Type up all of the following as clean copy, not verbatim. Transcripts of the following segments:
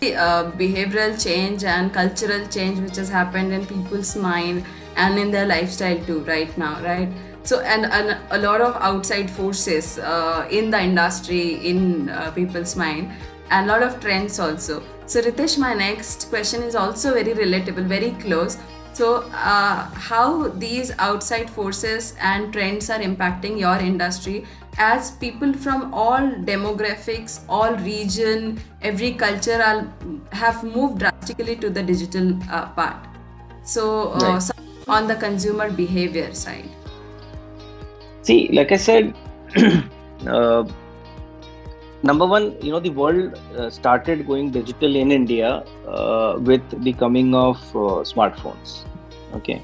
behavioral change and cultural change which has happened in people's mind and in their lifestyle too right now, right? So and a lot of outside forces in the industry, in people's mind, and a lot of trends also. So Ritesh, my next question is also very relatable, very close. So how these outside forces and trends are impacting your industry, as people from all demographics, all region, every culture have moved drastically to the digital part. So Right. on the consumer behavior side. See, like I said, uh, number one, the world started going digital in India with the coming of smartphones. Okay.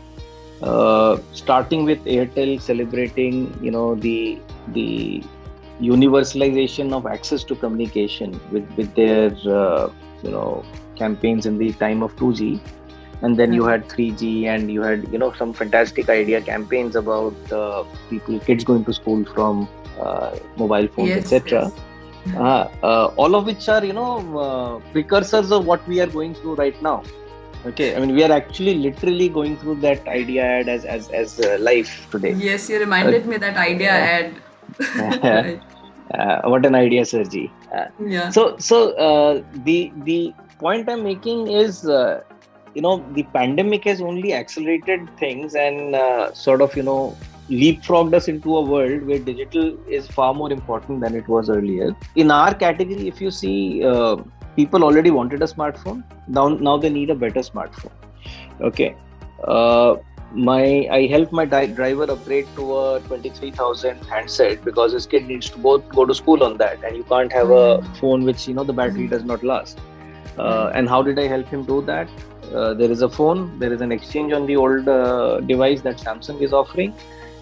Starting with Airtel celebrating, the universalization of access to communication with their, campaigns in the time of 2G. And then you had 3G, and you had some fantastic idea campaigns about kids going to school from mobile phones, Yes, etc. yes. All of which are precursors of what we are going through right now. Okay, I mean, we are actually literally going through that idea ad as life today. Yes, you uh, reminded me that idea ad. Right. what an idea, Sergi. Yeah. So the point I'm making is, the pandemic has only accelerated things and sort of leapfrogged us into a world where digital is far more important than it was earlier. In our category, if you see, people already wanted a smartphone. Now they need a better smartphone. Okay. Uh, I helped my driver upgrade to a 23,000 handset because his kid needs to both go to school on that, and you can't have a phone which the battery does not last. Right. And how did I help him do that? There is a phone, there is an exchange on the old device that Samsung is offering,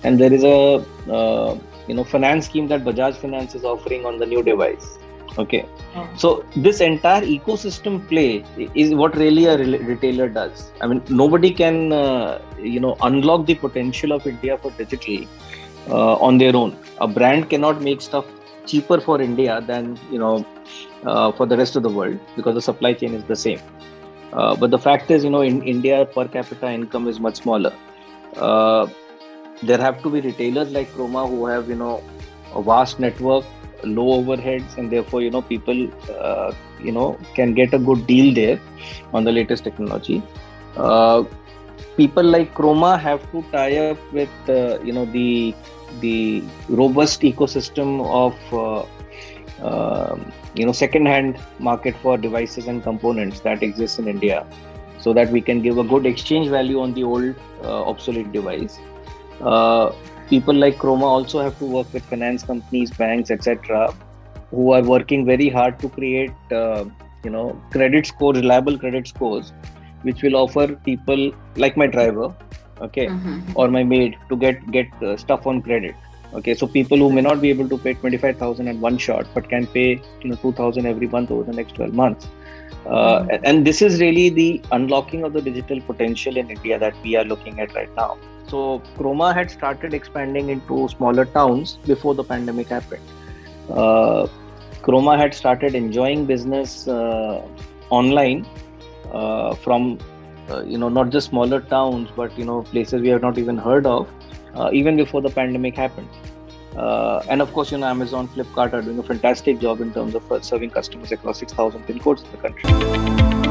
and there is a finance scheme that Bajaj Finance is offering on the new device. Okay, Oh. so this entire ecosystem play is what really a retailer does. I mean, nobody can unlock the potential of India for digital on their own. A brand cannot make stuff cheaper for India than for the rest of the world, because the supply chain is the same. But the fact is, in India, per capita income is much smaller. Uh, there have to be retailers like Croma who have, a vast network, low overheads, and therefore, people, can get a good deal there on the latest technology. Uh, People like Croma have to tie up with, the robust ecosystem of second-hand market for devices and components that exists in India, so that we can give a good exchange value on the old obsolete device. Uh, People like Croma also have to work with finance companies, banks, etc., who are working very hard to create credit scores, reliable credit scores, which will offer people like my driver, okay, or my maid to get stuff on credit. Okay, so people who may not be able to pay 25,000 at one shot, but can pay 2,000 every month over the next 12 months. And this is really the unlocking of the digital potential in India that we are looking at right now. So Croma had started expanding into smaller towns before the pandemic happened. Uh, Croma had started enjoying business online from not just smaller towns, but places we have not even heard of, even before the pandemic happened. And of course, Amazon, Flipkart are doing a fantastic job in terms of serving customers across 6,000 pin codes in the country.